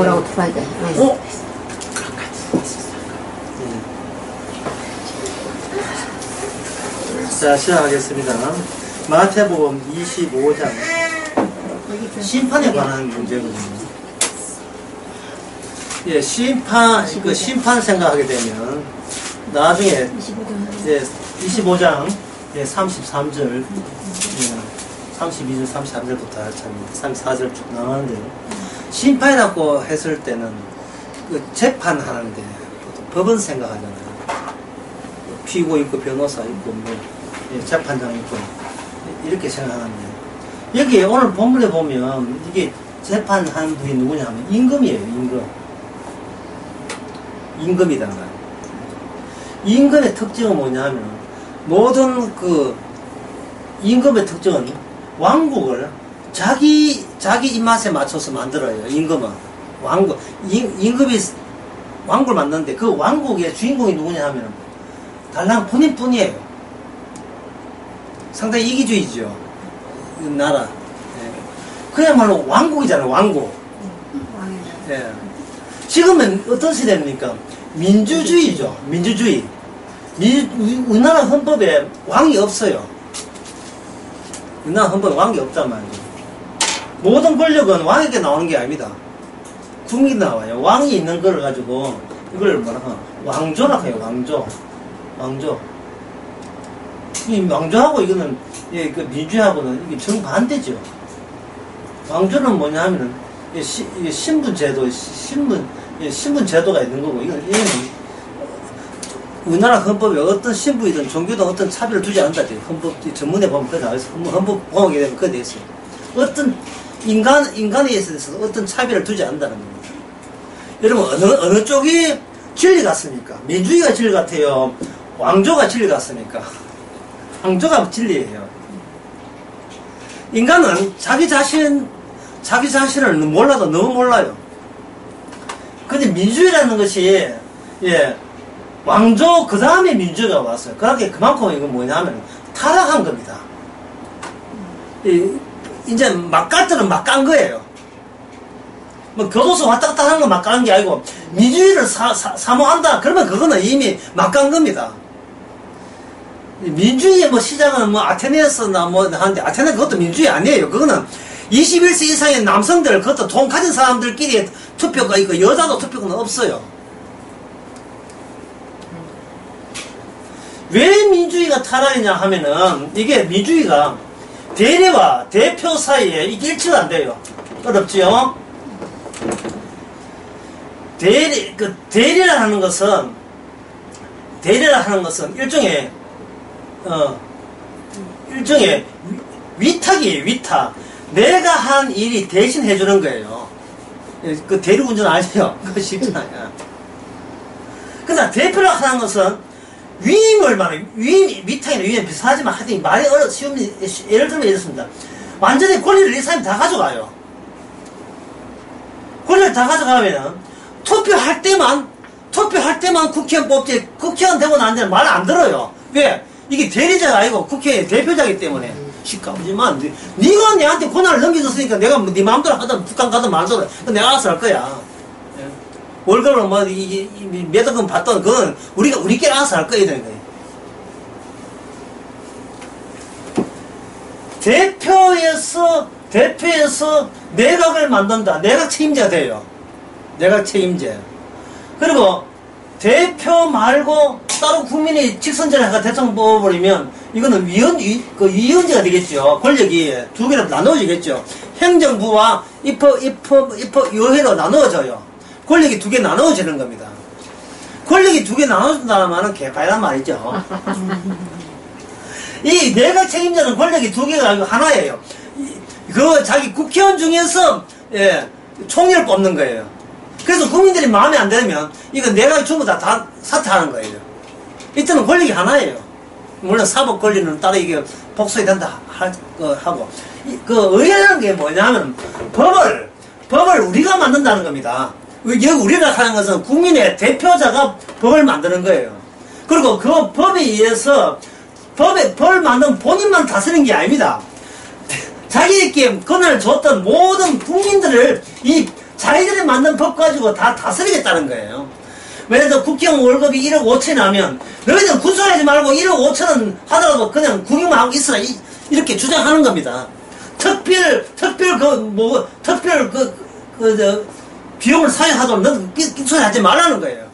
뭐라고 들어야 돼. 어? 자, 시작하겠습니다. 마태복음 25장 심판에 관한 문제거든요. 예, 심판 생각하게 되면 나중에 25장 33절 32절 33절부터 34절 쭉 나오는데요. 심판이라고 했을 때는 그 재판하는데 법원 생각하잖아요. 피고 있고 변호사 있고 뭐 재판장 있고 이렇게 생각하는데, 여기 오늘 본문에 보면 이게 재판하는 분이 누구냐면 임금이에요. 임금이다. 임금의 특징은 뭐냐면, 모든 그 임금의 특징은 왕국을 자기 입맛에 맞춰서 만들어요. 임금은 임금이 왕국을 만드는데, 그 왕국의 주인공이 누구냐 하면 달랑 본인뿐이에요. 상당히 이기주의죠, 이 나라. 예. 그야말로 왕국이잖아요. 왕국. 예. 지금은 어떤 시대입니까? 민주주의죠. 민주주의. 우리나라 헌법에 왕이 없어요. 우리나라 헌법에 왕이 없단 말이죠. 모든 권력은 왕에게 나오는 게 아닙니다. 국민이 나와요. 왕이 있는 걸 가지고 이걸 뭐라고 왕조라고 해요. 왕조. 이 왕조하고 이거는 그 민주주의하고는 이게 정반대죠. 왕조는 뭐냐 하면은 신분 제도가 있는 거고, 이거는 우리나라 헌법에 어떤 신분이든 종교든 어떤 차별을 두지 않는다. 헌법 전문에 보면 그거 나와 있어요. 헌법 공학에 되면 그거 돼 있어요. 어떤 인간에 있어서 어떤 차별을 두지 않는다는 겁니다. 여러분, 어느 쪽이 진리 같습니까? 민주주의가 진리 같아요? 왕조가 진리 같습니까? 왕조가 진리예요. 인간은 자기 자신을 몰라도 너무 몰라요. 근데 민주주의라는 것이, 왕조 그 다음에 민주주의가 왔어요. 그렇게 그만큼 이건 뭐냐면 타락한 겁니다. 이제 막갈들은 막 깐 거예요. 뭐 교도소 왔다 갔다 하는 건 막 까는 게 아니고, 민주주의를 사모한다 그러면 그거는 이미 막 깐 겁니다. 민주주의 뭐 시작은 뭐 아테네에서나 뭐 하는데, 아테네 그것도 민주주의 아니에요. 그거는 21세 이상의 남성들, 그것도 돈 가진 사람들끼리 투표가 있고 여자도 투표권은 없어요. 왜 민주주의가 타락이냐 하면은, 이게 민주주의가 대리와 대표 사이에 이게 일치가 안 돼요. 어렵지요? 대리라 하는 것은 일종의 위탁이에요. 위탁. 내가 한 일이 대신 해주는 거예요. 그 대리운전 아니에요. 그거 쉽잖아요. 그러나 대표라 하는 것은 위임을 말해요. 위탁이나 위임 비슷하지만 하여튼 말이 쉬운, 예를 들면 이렇습니다. 완전히 권리를 이 사람이 다 가져가요. 권리를 다 가져가면 투표할 때만 국회의원 뽑지, 국회의원 되고 난 데는 말 안 들어요. 왜? 이게 대리자가 아니고 국회의 대표자이기 때문에. 시끄럽지만 네가 내한테 권한을 넘겨줬으니까 내가 네 마음대로 하든 북한 가든 말든 내가 알아서 할 거야. 월급을 뭐 몇 억은 받던 그건 우리끼리 알아서 할 거야. 되는 거예요. 대표에서 내각을 만든다. 내각 책임자가 돼요. 내각 책임자. 그리고 대표 말고 따로 국민이 직선제를 대통령 뽑아버리면 이거는 위원제가 되겠죠. 권력이 두 개로 나누어지겠죠. 행정부와 입법위원회로 나누어져요. 권력이 두 개 나누어지는 겁니다. 권력이 두 개 나눠진다는 말은 개파이란 말이죠. 이 내각 책임자는 권력이 두 개가 아니고 하나예요. 자기 국회의원 중에서 총리를 뽑는 거예요. 그래서 국민들이 마음에 안 들면 이거 내각이 전부 다 사퇴하는 거예요. 이때는 권력이 하나예요. 물론 사법 권리는 따로 이게 복속이 된다 하고, 의회라는 게 뭐냐면 법을 우리가 만든다는 겁니다. 여기 우리가 하는 것은 국민의 대표자가 법을 만드는 거예요. 그리고 그 법에 의해서 법을 만든 본인만 다스리는 게 아닙니다. 자기에게 권한을 줬던 모든 국민들을 이 자기들이 만든 법 가지고 다 다스리겠다는 거예요. 왜냐면 국회의원 월급이 1억 5천이 나면 너희들 군수하지 말고 1억 5천원 하더라도 그냥 구경만 하고 있으라 이렇게 주장하는 겁니다. 특별 비용을 사용하도록 너는 소리 하지 말라는 거예요.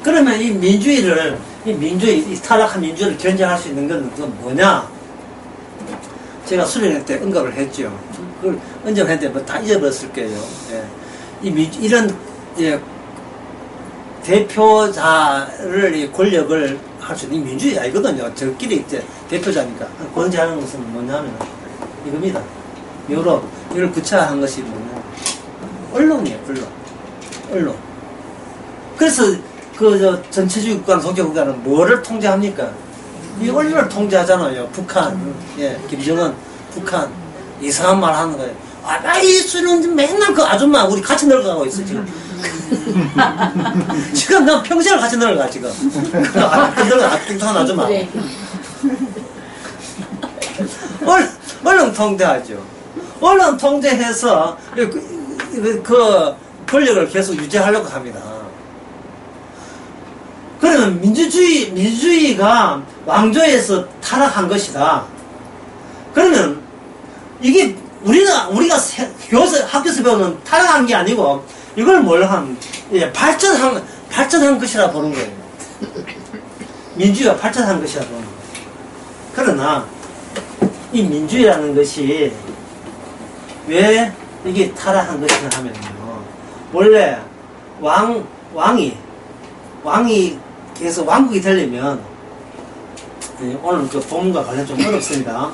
그러면 이 민주주의, 이 타락한 민주주의를 견제할 수 있는 건 뭐냐? 제가 수련회 때 언급을 했죠. 그걸 언급했는데 뭐 다 잊어버렸을 거예요. 예. 이런, 예, 대표자를, 권력을 할 수 있는 민주주의 아니거든요. 저끼리 이제 대표자니까. 권제하는 것은 뭐냐면, 이겁니다. 이걸 구체화한 것이 뭐냐. 언론이에요, 언론. 그래서, 전체주의 국가는 독재 국가는 뭐를 통제합니까? 이 언론을 통제하잖아요. 북한, 예, 김정은, 북한. 이상한 말 하는 거예요. 이 수는 맨날 그 아줌마, 우리 같이 늙어가고 있어, 지금. 지금 난 평생을 같이 늙어가, 지금. 뚱뚱한 아줌마. 네. 언론 통제하죠. 언론 통제해서 그 권력을 계속 유지하려고 합니다. 그러면 민주주의가 왕조에서 타락한 것이다. 그러면 이게 우리가 학교에서 배우는 타락한 게 아니고 이걸 뭘 발전한 것이라 보는 거예요. 민주주의가 발전한 것이라 보는 거예요. 그러나 이 민주주의라는 것이 왜 이게 타락한 것이냐 하면요. 원래 왕이 계속 왕국이 되려면, 오늘 그 본문과 관련 좀 어렵습니다.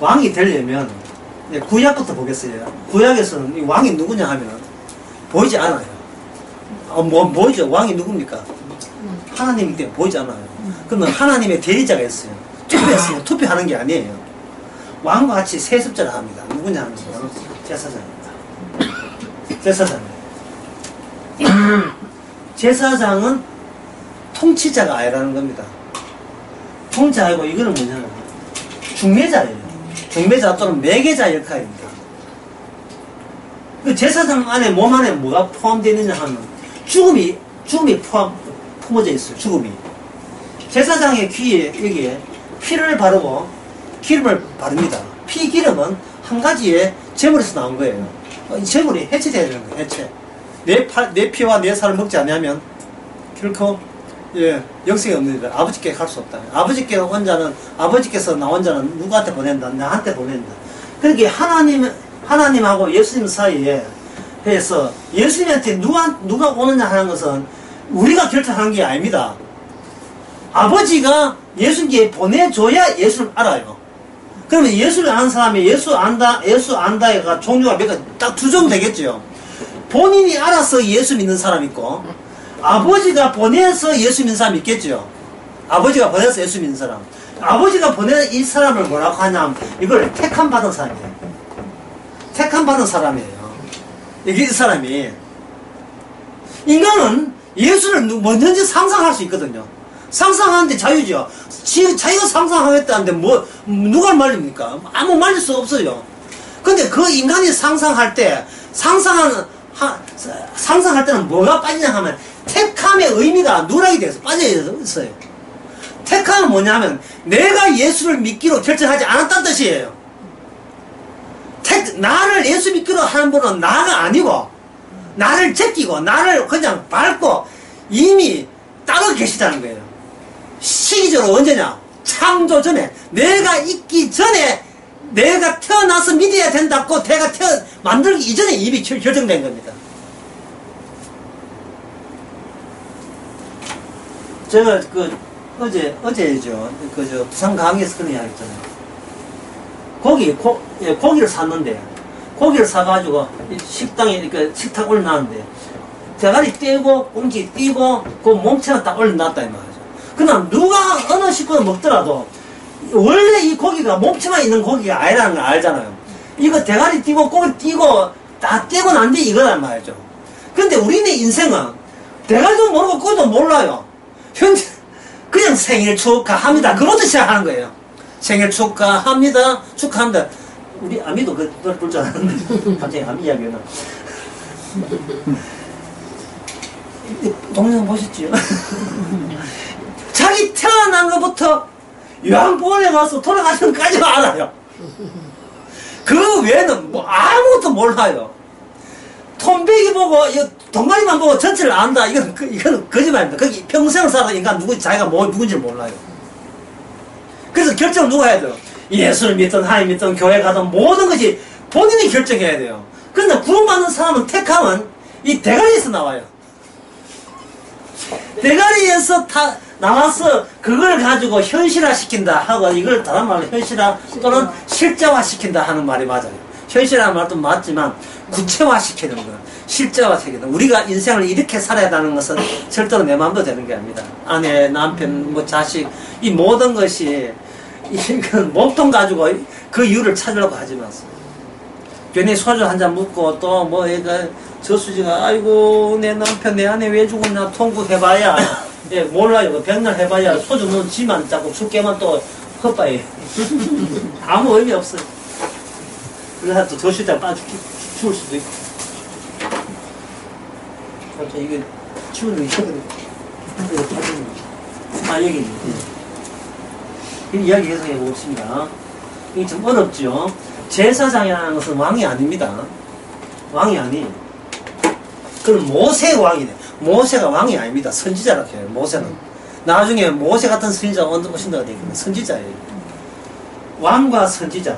왕이 되려면, 구약부터 보겠어요. 구약에서는 이 왕이 누구냐 하면, 보이지 않아요. 보이죠? 왕이 누굽니까? 하나님이기 때문에 보이지 않아요. 그러면 하나님의 대리자가 있어요. 투표했어요. 투표하는 게 아니에요. 왕과 같이 세습자를 합니다. 누구냐 하면, 제사장입니다. 제사장은 통치자가 아니라는 겁니다. 통치자이고 이거는 뭐냐면 중매자예요. 중매자 또는 매개자 역할입니다. 그 제사장 안에 몸 안에 뭐가 포함되어 있느냐 하면 죽음이 품어져 있어요. 죽음이. 제사장의 귀에 여기에 피를 바르고 기름을 바릅니다. 피 기름은 한 가지의 제물에서 나온 거예요. 이 제물이 해체되어야 되는 거예요. 해체. 내 피와 내 살을 먹지 않으면 결코 영생이 없는 일. 아버지께 갈 수 없다. 아버지께서 나온 자는 누구한테 보낸다? 나한테 보낸다. 그렇게 하나님하고 예수님 사이에 해서 예수님한테 누가 오느냐 하는 것은 우리가 결정하는 게 아닙니다. 아버지가 예수님께 보내줘야 예수를 알아요. 그러면 예수를 아는 사람이 예수 안다가 종류가 딱 두 종 되겠죠. 본인이 알아서 예수 믿는 사람 있고, 아버지가 보내서 예수 믿는 사람 있겠죠. 아버지가 보내서 예수 믿는 사람. 아버지가 보낸 이 사람을 뭐라고 하냐면, 이걸 택함 받은 사람이에요. 택함 받은 사람이에요. 이게 이 사람이. 인간은 예수를 뭐든지 상상할 수 있거든요. 상상하는데 자유죠. 자기가 상상하겠다는데 누가 말립니까? 아무 말릴 수 없어요. 근데 그 인간이 상상할 때는 뭐가 빠지냐 하면 택함의 의미가 누락이 돼서 빠져 있어요. 택함은 뭐냐면 내가 예수를 믿기로 결정하지 않았다는 뜻이에요. 나를 예수 믿기로 하는 분은 나가 아니고 나를 제끼고 나를 그냥 밟고 이미 따로 계시다는 거예요. 시기적으로 언제냐? 창조 전에, 내가 있기 전에 내가 태어나서 믿어야 된다고 내가 만들기 이전에 이미 결정된 겁니다. 제가 어제죠. 부산 강의에서 그런 이야기 했잖아요. 고기를 샀는데, 고기를 사가지고 식당에, 식탁 올려놨는데, 대가리 떼고, 꽁치 띄고, 그 몸체는 딱 올려놨다, 이 말이죠. 그냥 어느 식구가 먹더라도, 원래 이 고기가 몸체만 있는 고기가 아니라는 걸 알잖아요. 이거 대가리 띄고, 고기 띄고, 다 떼고 난 뒤 이거란 말이죠. 근데 우리네 인생은, 대가리도 모르고, 그것도 몰라요. 현재, 그냥 생일 축하합니다. 그것부터 시작하는 거예요. 생일 축하합니다. 우리 아미도 그 노래 부를 줄 알았는데 갑자기 아미 이야기가 동영상 보셨지요? 자기 태어난 것부터 요한복음에 가서 돌아가시는 것까지만 알아요. 그 외에는 뭐 아무것도 몰라요. 톰백이 보고 동아리만 보고 전체를 안다. 이거는 거짓말입니다. 거기 평생을 살아 인간 자기가 누군지 몰라요. 그래서 결정을 누가 해야 돼요? 예수를 믿든 하나님 믿든 교회 가든 모든 것이 본인이 결정해야 돼요. 그런데 구원받는 사람은 택함은 이 대가리에서 나와요. 대가리에서 나와서 그걸 가지고 현실화 시킨다 하고 이걸 다른 말로 현실화 또는 실제화 시킨다 하는 말이 맞아요. 현실화는 말도 맞지만 구체화 시키는 거예요. 실제화 시키는 거예요. 우리가 인생을 이렇게 살아야 하는 것은 절대로 내 마음대로 되는 게 아닙니다. 아내, 남편, 뭐 자식 이 모든 것이 이건 몸통 가지고 그 이유를 찾으려고 하지 마세요. 괜히 소주 한 잔 묻고 또 뭐 얘가 저수지가 아이고 내 남편 내 아내 왜 죽었나 통곡해봐야 예 몰라요. 백날 해봐야 소주 먹은 지만 자꾸 죽게만 또 헛바에 아무 의미 없어요. 그래서 또 저수지에 빠져 죽을 수도 있고. 그렇죠. 이게 치우는 게 있거든요. 아 여기 이야기 계속 해보겠습니다. 이게 좀 어렵죠. 제사장이라는 것은 왕이 아닙니다. 왕이 아니에요. 그럼 모세가 왕이네. 모세가 왕이 아닙니다. 선지자라고 해요. 모세는. 나중에 모세 같은 선지자가 오신다고 되어 있거든요. 선지자예요. 왕과 선지자.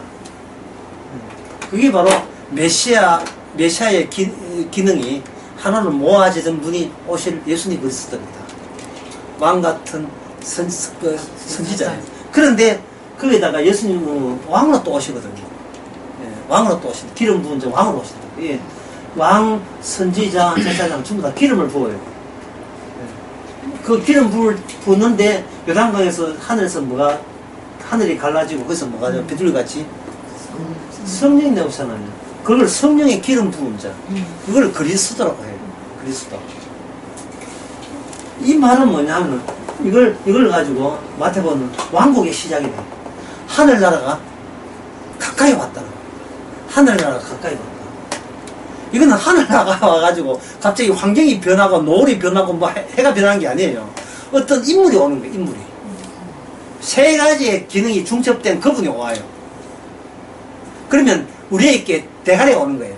그게 바로 메시아의 기능이 하나로 모아지던 분이 오실 예수님 그리스도입니다. 왕 같은 선지자예요. 그런데 거기다가 예수님은 왕으로 또 오시거든요. 예, 왕으로 또 오신다. 기름 부은 자 왕으로 오신다. 예, 왕, 선지자, 제사장 전부 다 기름을 부어요. 예, 그 기름 부는데 요단강에서 하늘에서 하늘이 갈라지고 거기서 뭐가 비둘기같이 성령이 내오잖아요. 그걸 성령의 기름 부은 자. 그걸 그리스도라고 해요. 그리스도. 이 말은 뭐냐면 이걸 가지고 마태복음은 왕국의 시작이 돼요. 하늘나라가 가까이 왔다. 하늘나라가 가까이 왔다. 이거는 하늘나라가 와가지고 갑자기 환경이 변하고 노을이 변하고 뭐 해가 변하는 게 아니에요. 어떤 인물이 오는 거예요. 인물이. 세 가지의 기능이 중첩된 그분이 와요. 그러면 우리에게 대가리가 오는 거예요.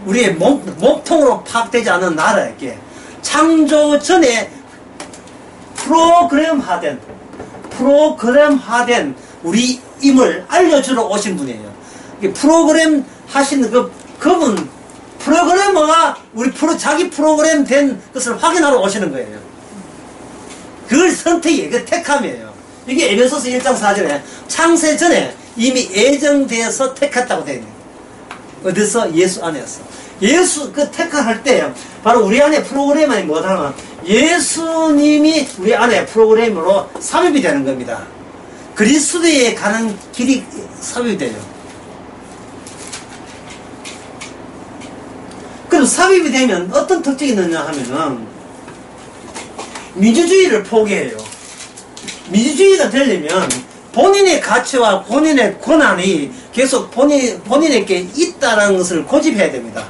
우리의 몸통으로 파악되지 않은 나라에게 창조 전에 프로그램화된 우리 임을 알려주러 오신 분이에요. 프로그램 하시는 그분, 프로그래머가 자기 프로그램 된 것을 확인하러 오시는 거예요. 그걸 선택이에요. 그 택함이에요. 이게 에베소서 1장 4절에 창세 전에 이미 예정되어서 택했다고 되어 있는 거예요. 어디서? 예수 안에서. 예수 택할 때 바로 우리 안에 프로그램이 뭐냐면 예수님이 우리 안에 프로그램으로 삽입이 되는 겁니다. 그리스도에 가는 길이 삽입이 돼요. 그럼 삽입이 되면 어떤 특징이 있느냐 하면은 민주주의를 포기해요. 민주주의가 되려면 본인의 가치와 본인의 권한이 계속 본인에게 있다는 것을 고집해야 됩니다.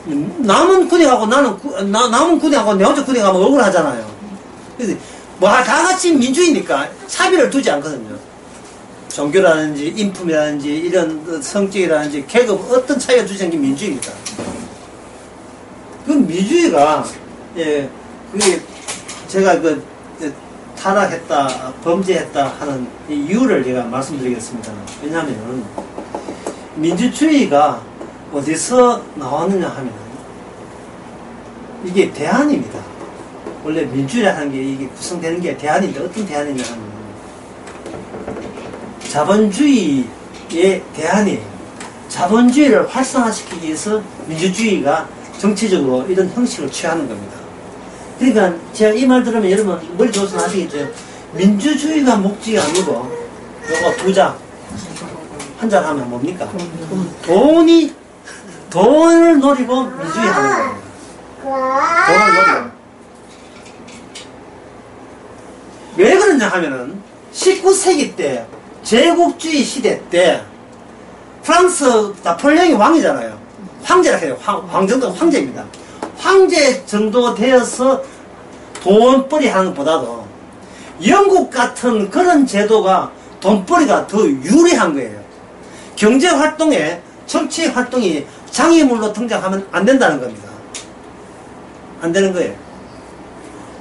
남은 군인하고 남은 군인하고 내 혼자 군인하고 억울하잖아요. 그래서 뭐 다 같이 민주이니까 차별을 두지 않거든요. 종교라든지 인품이라든지 이런 성격이라든지 계급 어떤 차이가 두지 않는 게 민주입니다. 그 민주주의가 그게 제가 타락했다, 범죄했다 하는 이유를 제가 말씀드리겠습니다. 왜냐하면 민주주의가 어디서 나왔느냐 하면 이게 대안입니다. 원래 민주주의라는 게 이게 구성되는 게 대안인데 어떤 대안이냐 하면 자본주의의 대안이에요. 자본주의를 활성화시키기 위해서 민주주의가 정치적으로 이런 형식을 취하는 겁니다. 그러니까 제가 이 말 들으면 여러분 머리 좋으시면 아시겠죠? 민주주의가 목적이 아니고 요거 두 장 한 장 하면 뭡니까? 돈을 노리고 민주주의 하는 거예요. 돈을 노리고. 왜 그러냐 하면은 19세기 때 제국주의 시대 때 프랑스 나폴레옹이 왕이잖아요. 황제라 해요. 황정도 황제입니다. 황제 정도 되어서 돈벌이 하는 것보다도 영국 같은 그런 제도가 돈벌이가 더 유리한 거예요. 경제 활동에 정치 활동이 장애물로 등장하면 안 된다는 겁니다. 안 되는 거예요.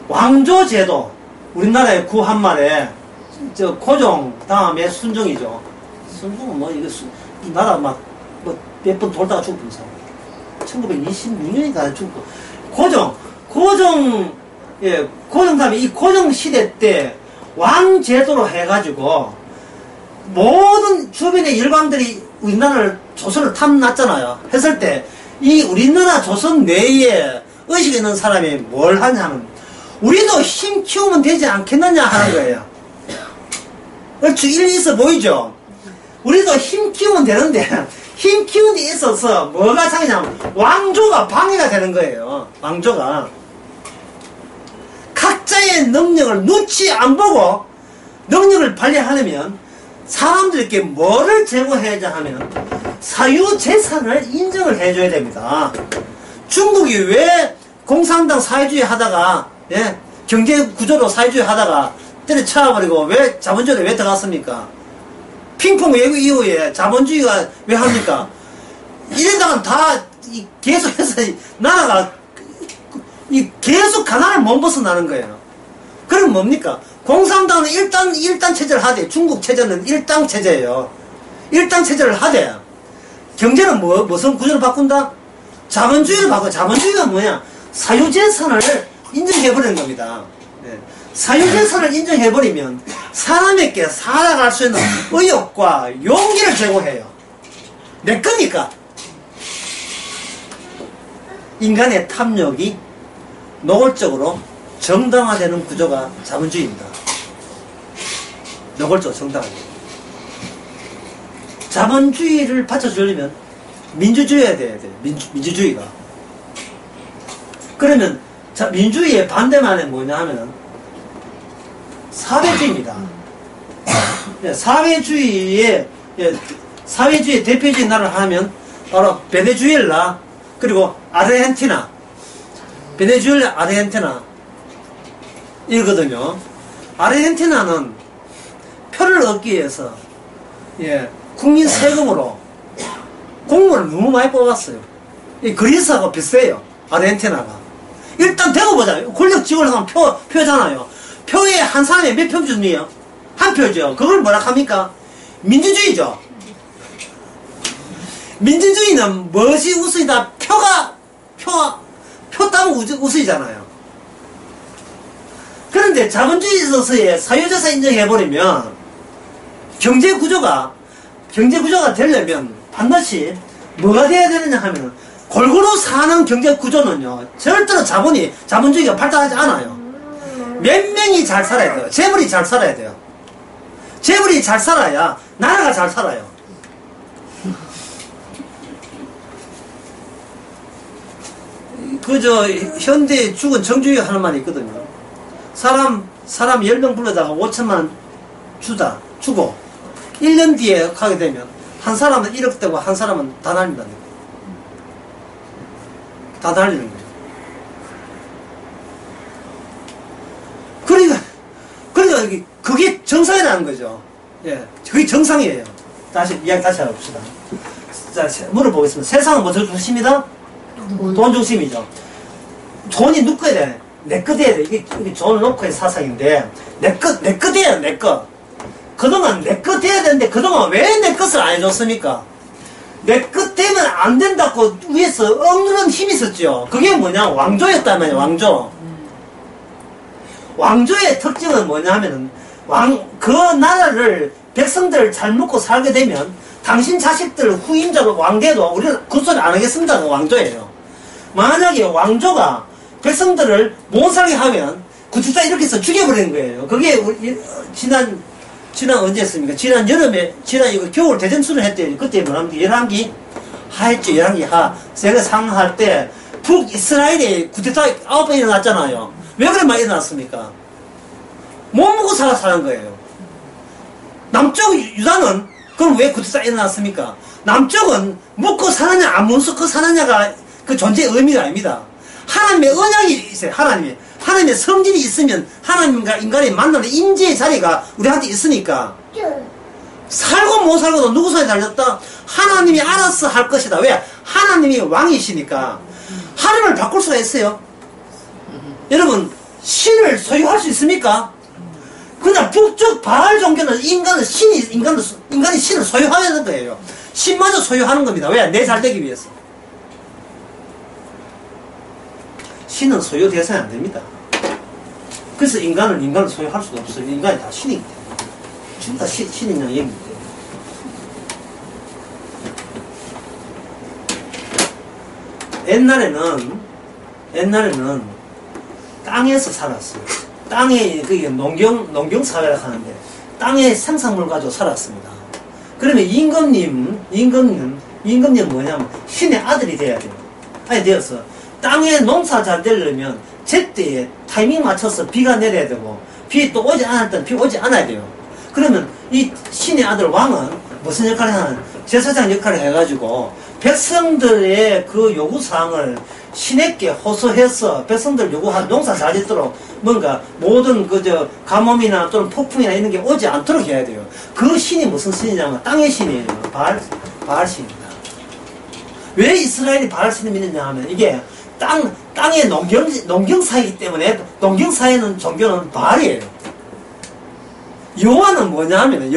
왕조 제도, 우리나라의 구한말에 저 고종 다음에 순종이죠. 순종은 뭐 이거 나라 막 뭐 몇 번 돌다가 죽은 사람. 1926년인가 죽고 고종 다음에 이 고종 시대 때 왕 제도로 해가지고 모든 주변의 일방들이 우리나라를 조선을 탐났잖아요. 했을 때 이 우리나라 조선 내에 의식 있는 사람이 뭘 하냐면 우리도 힘 키우면 되지 않겠느냐 하는 거예요. 얼추 일리 있어 보이죠? 우리도 힘 키우면 되는데 힘 키우는 데 있어서 뭐가 상이냐면 왕조가 방해가 되는 거예요. 왕조가 각자의 능력을 눈치 안 보고 능력을 발휘하려면 사람들에게 뭐를 제공해야지 하면 사유재산을 인정을 해줘야 됩니다. 중국이 왜 공산당 사회주의 하다가 경제구조로 사회주의 하다가 때려쳐버리고 왜 자본주의에 왜 들어갔습니까? 핑퐁 외교 이후에 자본주의가 왜 합니까? 이래다가 다 계속해서 나라가 계속 가난을 못 벗어나는 거예요. 그럼 뭡니까? 공산당은 일당 체제를 하되 중국 체제는 일당 체제예요. 일당 체제를 하되 경제는 무슨 구조를 바꾼다? 자본주의를 바꿔. 자본주의가 뭐냐? 사유재산을 인정해버리는 겁니다. 사유재산을 인정해버리면 사람에게 살아갈 수 있는 의욕과 용기를 제공해요. 내 거니까. 인간의 탐욕이 노골적으로 정당화되는 구조가 자본주의입니다. 노골적으로 정당화돼요. 자본주의를 받쳐주려면 민주주의가 돼야 돼요. 민주주의가. 그러면 민주주의의 반대만은 뭐냐 하면은 사회주의입니다. 사회주의의 대표적인 나라를 하면 바로 베네수엘라 그리고 아르헨티나, 베네수엘라, 아르헨티나 이거거든요. 아르헨티나는 표를 얻기 위해서 국민 세금으로 공무원을 너무 많이 뽑았어요. 그리스하고 비슷해요. 아르헨티나가. 일단 대고 보자. 권력 지원을 하면 표잖아요. 표에 한 사람에 몇 표 준이에요? 한 표죠. 그걸 뭐라 합니까? 민주주의죠. 민주주의는 무엇이 우수이다? 표 따면 우수이잖아요. 그런데 자본주의에 있어서의 사유재산 인정해버리면 경제구조가 되려면 반드시 뭐가 돼야 되느냐 하면 골고루 사는 경제구조는요 절대로 자본주의가 발달하지 않아요. 몇 명이 잘 살아야 돼요. 재벌이 잘 살아야 돼요. 재벌이 잘 살아야 나라가 잘 살아요. 현대 죽은 정주의 하는 말이 있거든요. 사람 10명 불러다가 5천만 주고 1년 뒤에 가게 되면 한 사람은 1억 되고 한 사람은 다 날린다는 거예요. 다 날리는 거예요. 그러니까 그게 정상이라는 거죠. 그게 정상이에요. 이야기 다시 해봅시다. 자, 물어보겠습니다. 세상은 뭐 중심이다? 돈 중심이죠. 돈이 누꺼야 돼. 내 거 돼야 돼. 이게 존 로커의 사상인데, 내 거 돼야 돼, 내 거. 그동안 내 거 돼야 되는데, 그동안 왜 내 것을 안 해줬습니까? 내 것 되면 안 된다고 위에서 억누른 힘이 있었죠. 그게 뭐냐? 왕조였다면, 왕조. 왕조의 특징은 뭐냐면은, 그 나라를, 백성들을 잘 먹고 살게 되면, 당신 자식들 후임자로 왕돼도 우리는 그 소리 안 하겠습니다. 왕조예요. 만약에 왕조가 백성들을 못 살게 하면 구치사 이렇게 해서 죽여버리는 거예요. 그게 우리 지난 언제 했습니까? 지난 여름에 이거 겨울 대전술을 했대요. 그때 뭐랍니까? 열왕기 하했죠. 열왕기 하. 제가 상할 때 북이스라엘에 구치사 9번 일어났잖아요. 왜 그래 많이 일어났습니까? 못 먹고 사는 거예요. 남쪽 유다는 그럼 왜 구치사 일어났습니까? 남쪽은 묻고 사느냐 안 묻고 사느냐가 그 존재의 의미가 아닙니다. 하나님의 언약이 있어요. 하나님의 성질이 있으면 하나님과 인간이 만나는 인재의 자리가 우리한테 있으니까 살고 못 살고도 누구 손에 달렸다? 하나님이 알아서 할 것이다. 왜? 하나님이 왕이시니까. 하나님을 바꿀 수가 있어요. 여러분, 신을 소유할 수 있습니까? 그냥 북쪽 바알 종교는 인간이 신을 소유하는 거예요. 신마저 소유하는 겁니다. 왜? 내 잘되기 위해서. 신은 소유 대상이 안 됩니다. 그래서 인간을 소유할 수가 없어요. 인간이 다 신이기 때문에. 지금 다 신이냐 얘기인데. 옛날에는 땅에서 살았어요. 땅에, 그게 농경사회라고 하는데, 땅에 생산물 가지고 살았습니다. 그러면 임금님 뭐냐면, 신의 아들이 돼야 돼요. 아니, 되어서, 땅에 농사 잘 되려면, 제때에 타이밍 맞춰서 비가 내려야 되고, 비 또 오지 않을 때는 비 오지 않아야 돼요. 그러면, 이 신의 아들 왕은 무슨 역할을 하는, 제사장 역할을 해가지고, 백성들의 그 요구사항을 신에게 호소해서 백성들 요구한 농사 잘 짓도록 뭔가 모든 가뭄이나 또는 폭풍이나 이런 게 오지 않도록 해야 돼요. 그 신이 무슨 신이냐면 땅의 신이에요. 바알 신입니다. 왜 이스라엘이 바알 신을 믿느냐 하면 이게 땅의 농경사이기 때문에 농경사에는 종교는 바알이에요. 여호와는 뭐냐 하면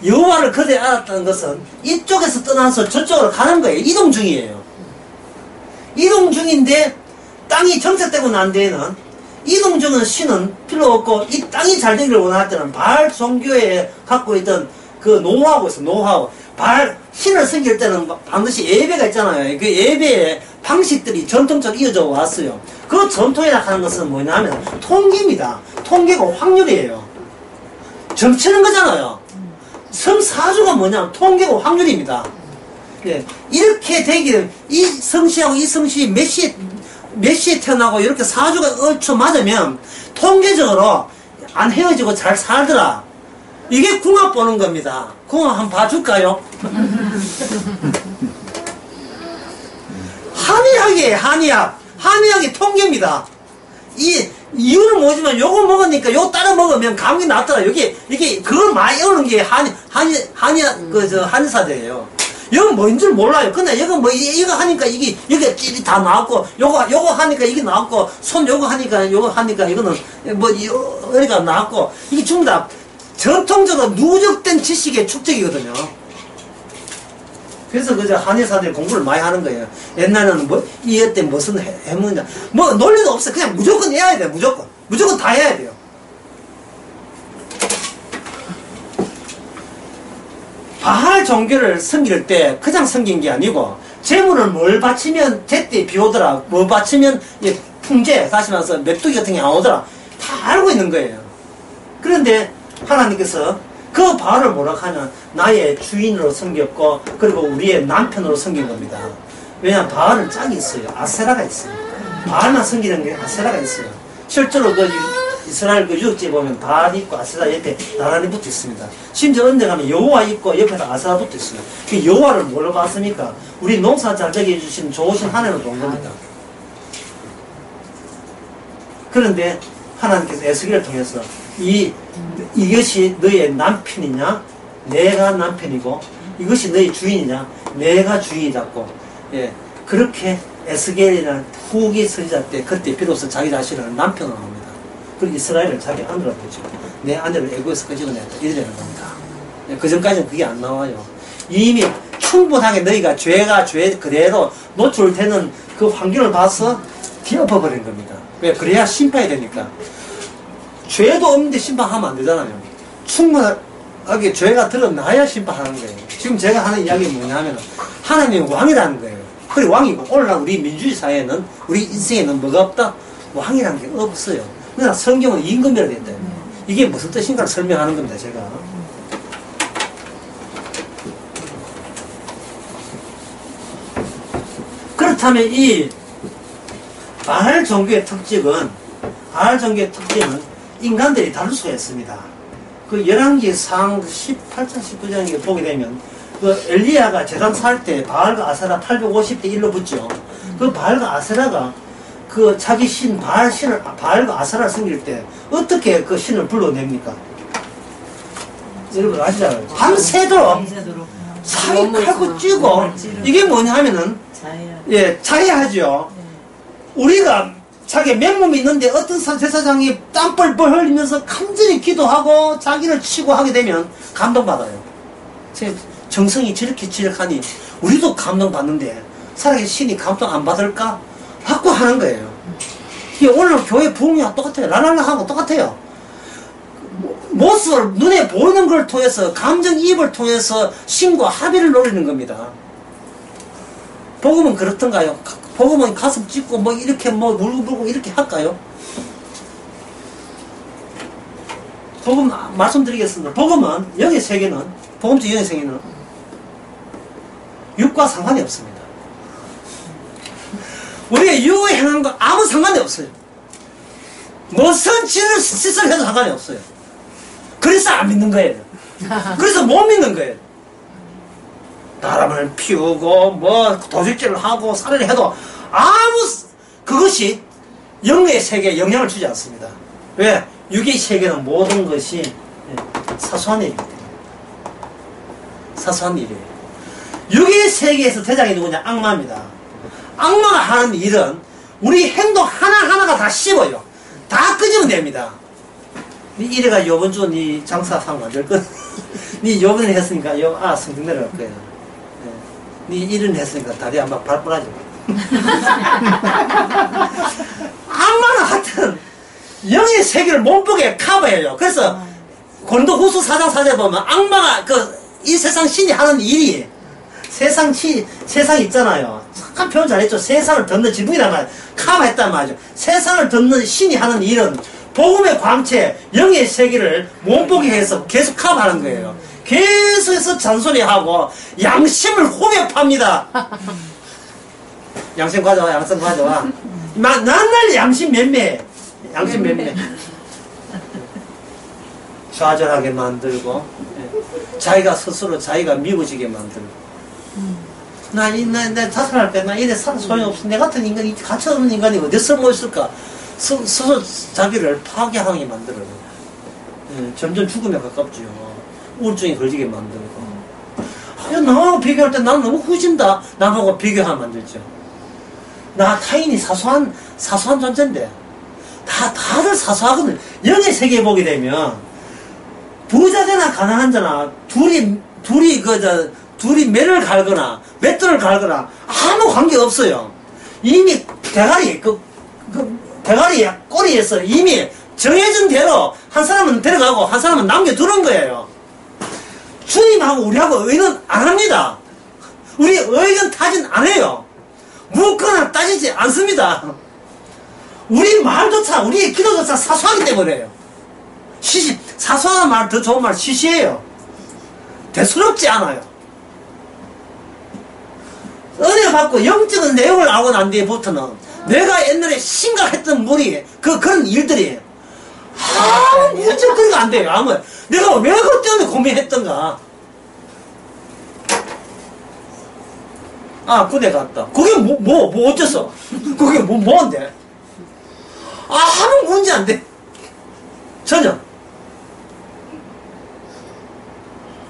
여호와를 그대 알았다는 것은 이쪽에서 떠나서 저쪽으로 가는 거예요. 이동 중이에요. 이동 중인데 땅이 정착되고 난 뒤에는 이동 중은 신은 필요 없고 이 땅이 잘 되기를 원할 때는 바알 종교에 갖고 있던 그 노하우가 있어요. 노하우. 신을 섬길 때는 반드시 예배가 있잖아요. 그 예배의 방식들이 전통적으로 이어져 왔어요. 그 전통이라 하는 것은 뭐냐면 통계입니다. 통계가 확률이에요. 점치는 거잖아요. 성사주가 뭐냐면 통계고 확률입니다. 예, 이렇게 되기를 이 성씨하고 이 성씨 몇 시에 태어나고 이렇게 사주가 얼추 맞으면 통계적으로 안 헤어지고 잘 살더라. 이게 궁합 보는 겁니다. 궁합 한번 봐줄까요? 한의학이 통계입니다. 이유는 뭐지만 요거 먹으니까 요거 따라 먹으면 감기 낫더라. 이게 그걸 많이 오는 게 한의사들이에요. 이건 뭐인 줄 몰라요. 근데 이거 하니까 이게 찔이 다 나왔고, 요거 하니까 이게 나왔고, 손 요거 하니까 이거는 어디가 나왔고, 이게 전부 다 전통적으로 누적된 지식의 축적이거든요. 그래서 한의사들이 공부를 많이 하는 거예요. 옛날에는 이해 때 무슨 해먹냐. 논리도 없어. 그냥 무조건 해야 돼요. 무조건 다 해야 돼요. 바알 종교를 섬길 때 그냥 섬긴 게 아니고, 재물을 뭘 바치면 제때 비 오더라. 뭘 바치면 풍제, 다시 말해서 메뚜기 같은 게 안 오더라. 다 알고 있는 거예요. 그런데 하나님께서 그 바알을 뭐라고 하냐, 나의 주인으로 섬겼고 그리고 우리의 남편으로 섬긴 겁니다. 왜냐하면 바알은 짝이 있어요. 아세라가 있어요. 바알만 섬기는 게 아세라가 있어요. 실제로 이스라엘 유적지에 보면 바알 있고 아세라 옆에 나란히 붙어 있습니다. 심지어 언제 가면 여호와 있고 옆에다 아세라 붙어 있어요. 그 여호와를 뭘로 봤습니까? 우리 농사 잘 되게 해주신 좋으신 하나님을 본 겁니다. 그런데 하나님께서 에스겔을 통해서 이것이 너의 남편이냐? 내가 남편이고, 이것이 너의 주인이냐? 내가 주인이라고. 예, 그렇게 에스겔이라는 후기 선지자 때 그때 비로소 자기 자신을 남편으로 합니다. 그리고 이스라엘을 자기 아내로 보죠. 내 아내를 애고에서 끄집어냈다. 이러는 겁니다. 예, 그 전까지는 그게 안 나와요. 이미 충분하게 너희가 죄 그대로 노출되는 그 환경을 봐서 뒤엎어버린 겁니다. 왜? 그래야 심판이 되니까. 죄도 없는데 심판하면 안 되잖아요. 충분하게 죄가 드러나야 심판하는 거예요. 지금 제가 하는 이야기는 뭐냐면 하나님은 왕이라는 거예요. 그리고 왕이고, 오늘날 우리 민주주의 사회에는, 우리 인생에는 뭐가 없다? 왕이라는 게 없어요. 그러나 성경은 임금이라 됐다. 이게 무슨 뜻인가를 설명하는 겁니다, 제가. 그렇다면 이 바알 종교의 특징은 인간들이 다룰 수가 있습니다. 그 열왕기상 18장 19장에 보게 되면 그 엘리야가 제단 살 때 바알과 아세라 850대 1로 붙죠. 그 바알과 아세라가 그 자기 신 바알과 아세라를 섬길 때 어떻게 그 신을 불러냅니까? 여러분 아시잖아요. 밤새도록 사기 칼고 찌고 이게 뭐냐 하면은 예, 자해하죠. 우리가 자기 맨몸이 있는데 어떤 제사장이 땀 뻘뻘 흘리면서 간절히 기도하고 자기를 치고 하게 되면 감동받아요. 정성이 저렇게 지력하니 우리도 감동받는데 살아계신 신이 감동 안 받을까? 받고 하는 거예요. 오늘 교회 부흥이 똑같아요. 라랄라하고 똑같아요. 모습을 눈에 보이는 걸 통해서 감정이입을 통해서 신과 합의를 노리는 겁니다. 복음은 그렇던가요? 복음은 가슴 찢고 뭐 이렇게 뭐 울고불고 이렇게 할까요? 복음 말씀드리겠습니다. 복음은 영의 세계는 복음적 영의 세계는 육과 상관이 없습니다. 우리가 육의 행함과 아무 상관이 없어요. 무슨 짓을 해도 상관이 없어요. 그래서 안 믿는 거예요. 그래서 못 믿는 거예요. 바람을 피우고 뭐 도둑질을 하고 살해를 해도 그것이 영의 세계에 영향을 주지 않습니다. 왜? 육의 세계는 모든 것이 사소한 일입니다. 사소한 일이에요. 육의 세계에서 대장이 누구냐? 악마입니다. 악마가 하는 일은 우리 행동 하나하나가 다 씹어요. 다 끄집어냅니다. 니 이래가 요번 주 니 장사 상관 안 될 거. 니 요번에 했으니까 성경 내려갈 거야. 니 일은 했으니까 다리 안 막 발뿔하지. 악마는 하여튼 영의 세계를 몸보게 커버해요. 그래서 고린도후서 4장 4절에 보면 악마가 이 세상 신이 하는 일이 세상 있잖아요. 참 표현 잘했죠. 세상을 덮는 지붕이란 말 커버했단 말이죠. 세상을 덮는 신이 하는 일은 복음의 광채, 영의 세계를 몸보게 해서 계속 커버하는 거예요. 계속해서 잔소리하고 양심을 호흡합니다. 양심 가져와. 난날 양심 맴매. 좌절하게 만들고 자기가 스스로 자기가 미워지게 만들고 나 자살할 때 나 이래 살아 소용없어. 내 같은 인간이 가치 없는 인간이 어디서 뭐 있을까? 스스로 자기를 파괴하게 만들어요. 점점 죽음에 가깝지요. 우울증이 걸리게 만들고. 나하고 비교할 때 나는 너무 후진다. 나하고 비교하면 안 되죠. 나 타인이 사소한 존재인데. 다들 사소하거든. 영의 세계에 보게 되면, 부자잖아, 가난한 자나, 둘이 매를 갈거나, 맷돌을 갈거나, 아무 관계 없어요. 이미 대가리 꼬리에서 이미 정해진 대로 한 사람은 데려가고 한 사람은 남겨두는 거예요. 주님하고 우리하고 의논 안 합니다. 우리 의견 타진 안 해요. 묻거나 따지지 않습니다. 우리 말조차, 우리의 기도조차 사소하기 때문에요. 사소한 말, 더 좋은 말 시시해요. 대수롭지 않아요. 은혜 받고 영적인 내용을 알고 난 뒤부터는 내가 옛날에 심각했던 그런 일들이 아무 문제거리가 안 돼요. 내가 왜 그것 때문에 고민했던가. 군대 갔다. 그게 뭐 어째서? 그게 뭔데? 아무 문제 안 돼. 전혀.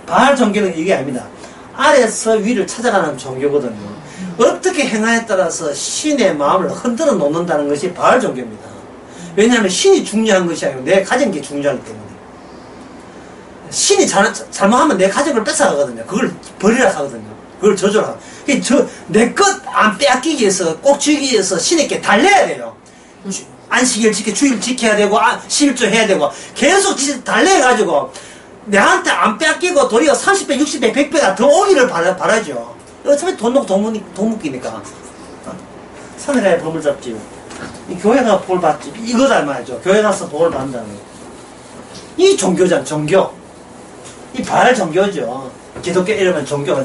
바알 종교는 이게 아닙니다. 아래서 위를 찾아가는 종교거든요. 어떻게 행하에 따라서 신의 마음을 흔들어 놓는다는 것이 바알 종교입니다. 왜냐하면 신이 중요한 것이 아니고 내 가정이 중요하기 때문에. 신이 잘못하면 내 가정을 뺏어가거든요. 그걸 버리라 하거든요. 그걸 저주라. 내 것 안 빼앗기기 위해서, 꼭 지키기 위해서 신에게 달래야 돼요. 안식일 주일 지켜야 되고, 11조 해야 되고, 계속 달래가지고, 내한테 안 빼앗기고 도리어 30배, 60배, 100배가 더 오기를 바라죠. 어차피 돈 놓고 돈 묶이니까. 사내가에 법을 잡지요. 교회가 복을 받지. 이거다 말이죠. 교회 가서 복을 받는다는 거. 이 종교잖아, 종교. 이 바알 종교죠. 기독교 이러면 종교.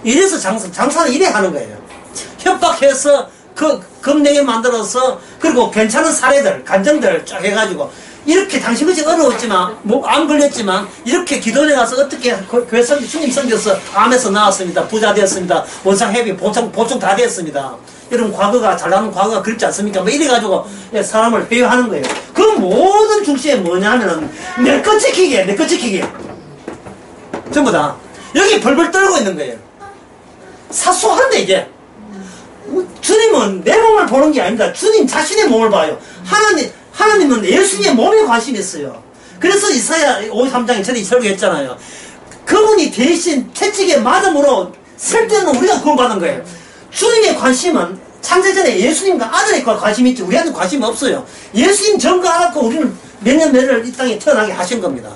이래서 장사는 이래 하는 거예요. 협박해서 금 내게 만들어서, 그리고 괜찮은 사례들, 간정들 쫙 해가지고, 이렇게 당신같이 어려웠지만, 암 걸렸지만, 이렇게 기도에 가서 어떻게 교회 주님 섬겨서 암에서 나왔습니다. 부자 되었습니다. 원상 회비, 보충 다 되었습니다. 이런 과거가, 잘나는 과거가 그렇지 않습니까? 뭐 이래가지고 사람을 회유하는 거예요. 그 모든 중심에 뭐냐면은, 내 것 지키기. 전부 다. 여기 벌벌 떨고 있는 거예요. 사소한데, 이게. 주님은 내 몸을 보는 게 아닙니다. 주님 자신의 몸을 봐요. 하나님은 예수님의 몸에 관심이 있어요. 그래서 이사야 53장에 전에 설교했잖아요. 그분이 대신 채찍에 맞음으로 설 때는 우리가 구원받는 거예요. 주님의 관심은 창세전에 예수님과 아들에 관심이 있지 우리한테 관심이 없어요. 예수님 전가하고 우리는 몇 년을 이 땅에 태어나게 하신 겁니다.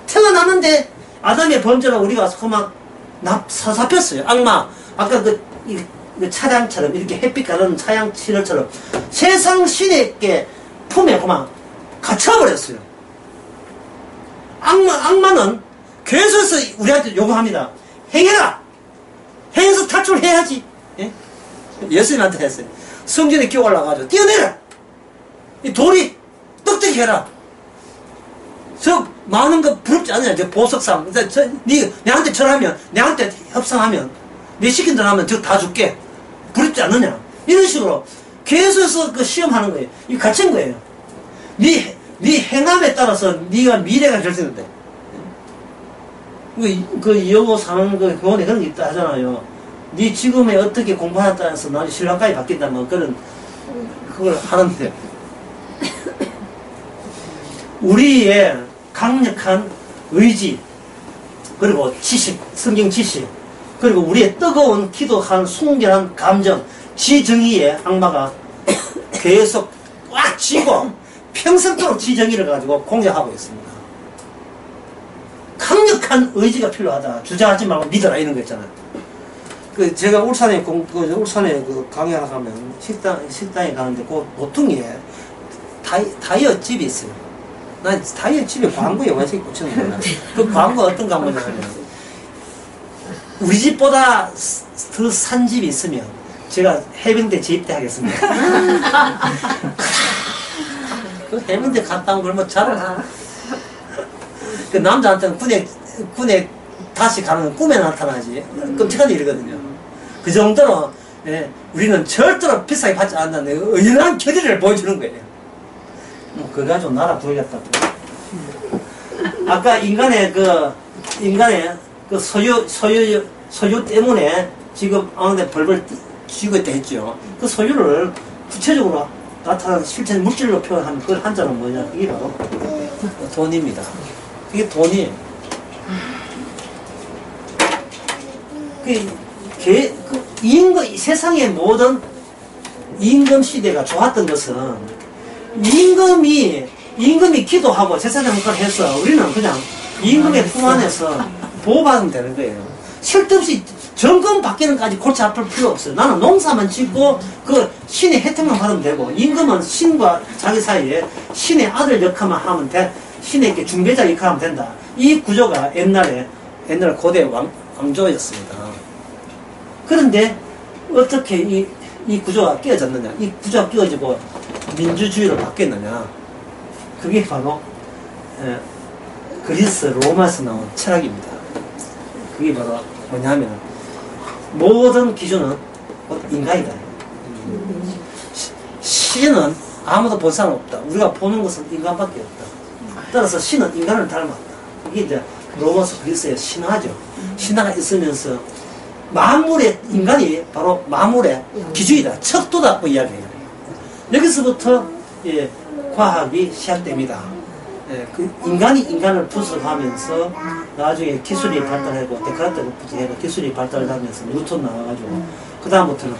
태어났는데 아담의 범죄로 우리가 그만 사잡혔어요. 악마. 아까 그 차량처럼 이렇게 햇빛 가는 차양 신호처럼 세상 신에게 품에 그만 갇혀버렸어요. 악마는 계속해서 우리한테 요구합니다. 행해라! 행해서 탈출해야지. 예? 예수님한테 했어요. 성전에 끼어 올라가지고 뛰어내라! 이 돌이 떡떡이 해라. 저 많은 거 부럽지 않냐? 저 보석상. 내한테 절하면, 내한테 협상하면, 내 시킨 대로 하면 저 다 줄게. 부럽지 않느냐? 이런 식으로 계속해서 그 시험하는 거예요. 이거 갇힌 거예요. 네 행함에 따라서 네가 미래가 결정된대. 그 여고 사는 그 교원에 그런 게 있다 하잖아요. 네 지금에 어떻게 공부하냐에 따라서 나중에 신랑까지 바뀐다면 그런 그걸 하는데 우리의 강력한 의지 그리고 지식, 성경 지식 그리고 우리의 뜨거운 기도한 순결한 감정, 지정의에 악마가 계속 꽉 쥐고 평생도록 지정의를 가지고 공격하고 있습니다. 강력한 의지가 필요하다. 주저하지 말고 믿어라 이런 거 있잖아요. 제가 울산에 강의하러 가면 식당에 가는데 그 모퉁이에 다이어 집이 있어요. 난 다이어 집에 광고에 완전히 꽂히는 거야. 그 광고 어떤 광고냐면 우리 집보다 더 산 집이 있으면 제가 해병대 재입대 하겠습니다. 그 해병대 갔다 온 걸 뭐 잘. 그 남자한테는 군에 다시 가는 건 꿈에 나타나지. 끔찍한 일이거든요. 그 정도로 우리는 절대로 비싸게 받지 않는다는 의연한 결의를 보여주는 거예요. 그거 가지고 나라 구하겠다고. 아까 인간의 그 소유 때문에 지금 아무데 벌벌 쥐고 있다 했죠. 그 소유를 구체적으로 나타나는 실제 물질로 표현하면 그 한자는 뭐냐? 이게 바로 돈입니다. 이게 돈이에요. 세상의 모든 임금 시대가 좋았던 것은 임금이 기도하고 제사장을 해서 우리는 그냥 임금의 품 안에서 보호받으면 되는 거예요. 쓸데없이 정권 바뀌는까지 골치 아플 필요 없어요. 나는 농사만 짓고 그 신의 혜택만 받으면 되고 임금은 신과 자기 사이에 신의 아들 역할만 하면 돼. 신에게 중개자 역할을 하면 된다. 이 구조가 옛날 고대 왕조였습니다. 그런데 어떻게 이 구조가 깨어졌느냐? 이 구조가 깨어지고 민주주의로 바뀌었느냐? 그게 바로 그리스 로마에서 나온 철학입니다. 그게 바로 뭐냐면 모든 기준은 인간이다. 신은 아무도 본 사람 없다. 우리가 보는 것은 인간밖에 없다. 따라서 신은 인간을 닮았다. 이게 이제 로마서 그리스의 신화죠. 신화가 있으면서 인간이 바로 만물의 기준이다. 척도다. 이야기해요. 여기서부터 과학이 시작됩니다. 그 인간이 인간을 분석하면서 나중에 기술이 발달하고 데카르트부터 해서 기술이 발달하면서 뉴턴 나와가지고 그 다음부터는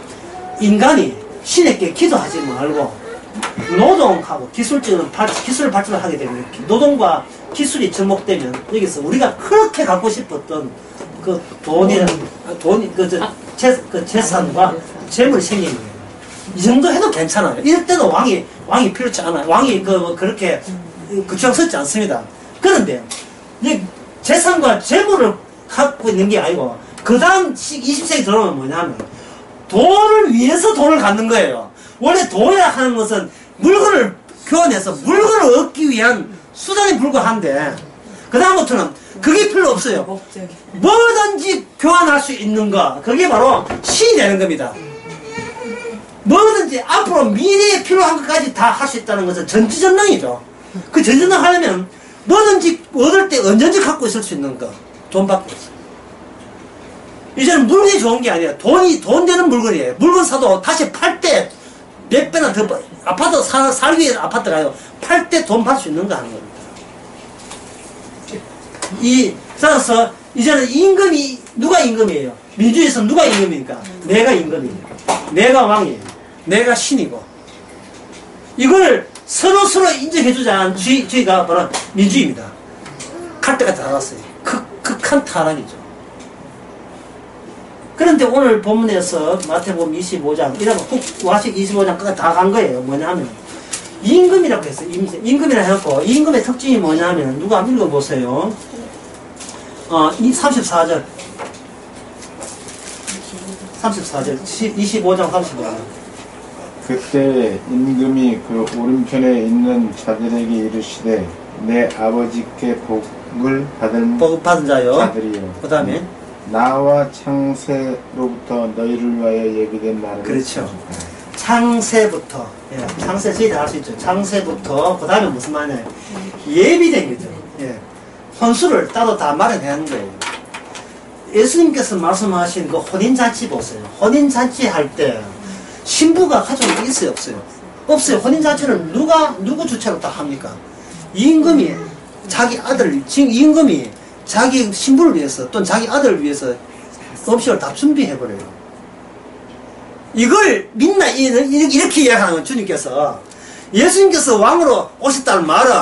인간이 신에게 기도하지 말고 노동하고 기술을 발전을 하게 되면 노동과 기술이 접목되면 여기서 우리가 그렇게 갖고 싶었던 그 재산과 재물이 생기는 거예요. 이 정도 해도 괜찮아요. 이럴 때도 왕이 필요치 않아요. 왕이 그렇게 구청스럽지 않습니다. 그런데 이 재산과 재물을 갖고 있는 게 아니고 그 다음 20세기 들어오면 뭐냐면 돈을 위해서 돈을 갖는 거예요. 원래 돈이라 하는 것은 물건을 교환해서 물건을 얻기 위한 수단에 불과한데, 그 다음부터는 그게 필요 없어요. 뭐든지 교환할 수 있는 거, 그게 바로 신이 되는 겁니다. 뭐든지 앞으로 미래에 필요한 것까지 다 할 수 있다는 것은 전지전능이죠. 그 전지전능 하려면 뭐든지 얻을 때 언제든지 갖고 있을 수 있는 거, 돈밖에 없어요. 이제는 물건이 좋은 게 아니에요. 돈 되는 물건이에요. 물건 사도 다시 팔 때 몇 배나 더, 아파트 살기 위해 아파트 가요. 팔 때 돈 벌 수 있는 거 하는 겁니다. 따라서 이제는 임금이, 누가 임금이에요? 민주에서는 누가 임금입니까? 내가 임금이에요. 내가 왕이에요. 내가 신이고. 이걸 서로 인정해주자는 주의가 바로 민주입니다. 갈 때가 다 왔어요. 극한 타락이죠. 그런데 오늘 본문에서 마태복음 25장, 이러면 와식 25장까지 다 간 거예요. 뭐냐면, 임금이라고 했어요. 임금이라 해놓고, 이 임금의 특징이 뭐냐면, 누가 한번 읽어보세요. 34절. 34절. 25장 35절. 그때 임금이 그 오른편에 있는 자들에게 이르시되 내 아버지께 복을 받은 자요. 자들이요. 그 다음에 나와 창세로부터 너희를 위하여 예비된 날을. 그렇죠. 창세부터, 예, 창세 저희들 알 수 있죠. 창세부터 그 다음에 무슨 말이냐, 예비된 거죠. 예, 혼수를 따로 다 마련해야 하는 거예요. 예수님께서 말씀하신 그 혼인잔치 보세요. 혼인잔치 할 때 신부가 가족이 있어요, 없어요? 없어요. 혼인잔치를 누구 주체로 다 합니까? 임금이 자기 아들, 임금이 자기 신부를 위해서 또는 자기 아들을 위해서 음식을 다 준비해버려요. 이걸 믿나? 이렇게 이야기하는 주님께서, 예수님께서 왕으로 오셨다는 말은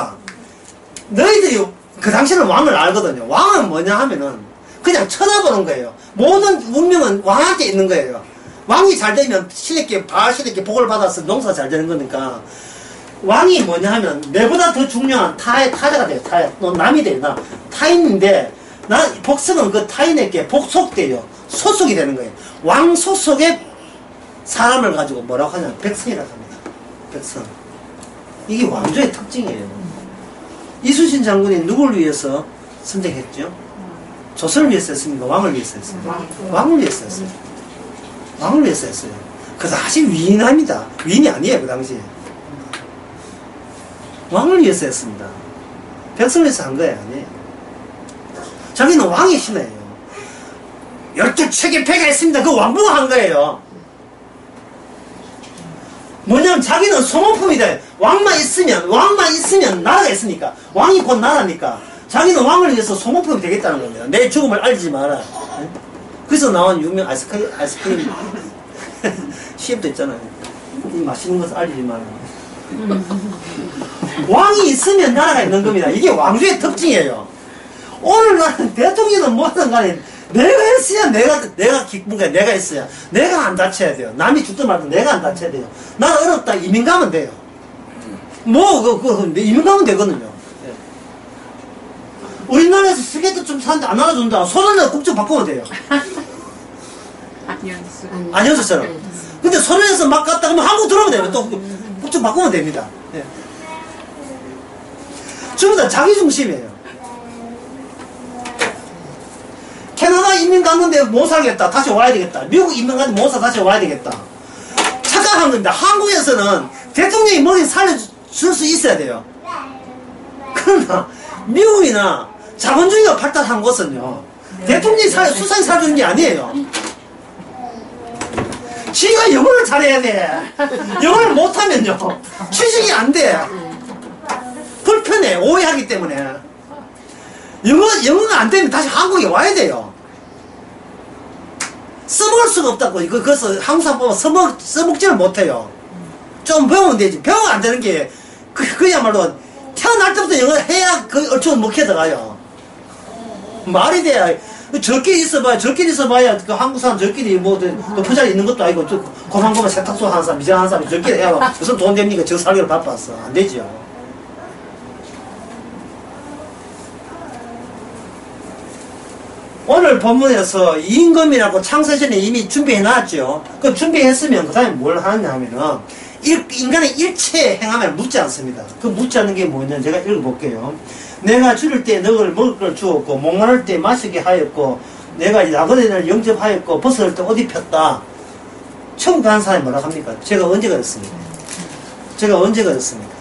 너희들이 그 당시에는 왕을 알거든요. 왕은 뭐냐 하면은 그냥 쳐다보는 거예요. 모든 운명은 왕한테 있는 거예요. 왕이 잘 되면 신에게 복을 받아서 농사 잘 되는 거니까, 왕이 뭐냐 하면 내보다 더 중요한 타자가 돼요. 남이 돼요. 타인인데, 복성은 그 타인에게 복속돼요. 소속이 되는 거예요. 왕 소속의 사람을 가지고 뭐라고 하냐면 백성이라고 합니다. 백성. 이게 왕조의 특징이에요. 이순신 장군이 누구를 위해서 선택했죠? 조선을 위해서 했습니까? 왕을 위해서 했어요. 왕을 위해서 했어요. 왕을 위해서 했어요. 그래서 아직 위인합니다. 위인이 아니에요, 그 당시에. 왕을 위해서 했습니다. 백성을 위해서 한 거예요, 아니에요. 자기는 왕의 신하예요. 12척의 배가 있습니다. 그 왕부가 한 거예요. 뭐냐면 자기는 소모품이다. 왕만 있으면 나라가 있으니까. 왕이 곧 나라니까. 자기는 왕을 위해서 소모품이 되겠다는 겁니다. 내 죽음을 알리지 마라. 그래서 나온 유명 아이스크림 시합도 있잖아요. 이 맛있는 것을 알리지 마라. 왕이 있으면 나라가 있는 겁니다. 이게 왕조의 특징이에요. 오늘날은 대통령은 뭐든 간에 내가 했어야 내가 기쁜 거야. 내가 했어야 내가 안 다쳐야 돼요. 남이 죽든 말든 내가 안 다쳐야 돼요. 나라 어렵다 이민 가면 돼요. 이민 가면 되거든요. 네. 우리나라에서 스케이트 좀 사는데 안 알아준다. 소련에서 국적 바꾸면 돼요. 아니었어요. 근데 소련에서 막 갔다 그러면 한국 들어오면 돼요. 또 국적 바꾸면 됩니다. 네. 전부 다 자기 중심이에요. 캐나다 이민 갔는데 못 살겠다. 다시 와야 되겠다. 미국 이민 갔는데 못 살 다시 와야 되겠다. 착각한 겁니다. 한국에서는 대통령이 머리 살려줄 수 있어야 돼요. 그러나 미국이나 자본주의가 발달한 곳은요, 대통령이 수상이 살려주는 게 아니에요. 지가 영어를 잘해야 돼. 영어를 못하면요 취직이 안 돼. 불편해. 오해하기 때문에. 영어가 안 되면 다시 한국에 와야 돼요. 써먹을 수가 없다고. 그래서 한국 사람 보면 써먹지를 못해요. 좀 배우면 되지. 배우면 안 되는 게, 그야말로 태어날 때부터 영어 해야 그 얼추 먹혀 들어가요. 말이 돼야. 저끼리 있어봐야, 그 한국 사람 저끼리 높은 자리 있는 것도 아니고, 고만고만 세탁소 하는 사람, 미장하는 사람이 저끼리 해야 무슨 돈 됩니까? 저 살기를 바빴어. 안 되죠. 오늘 본문에서 임금이라고 창세전에 이미 준비해 놨죠. 그 준비했으면 그 다음에 뭘 하느냐 하면은, 인간의 일체 행함을 묻지 않습니다. 그 묻지 않는 게 뭐냐 제가 읽어볼게요. 내가 줄일 때 너를 먹을 걸 주었고 목마를 때 마시게 하였고 내가 야근의 날 영접하였고 벗을 때 옷 입혔다. 천국 가는 사람이 뭐라 합니까? 제가 언제 그랬습니까? 제가 언제 그랬습니까?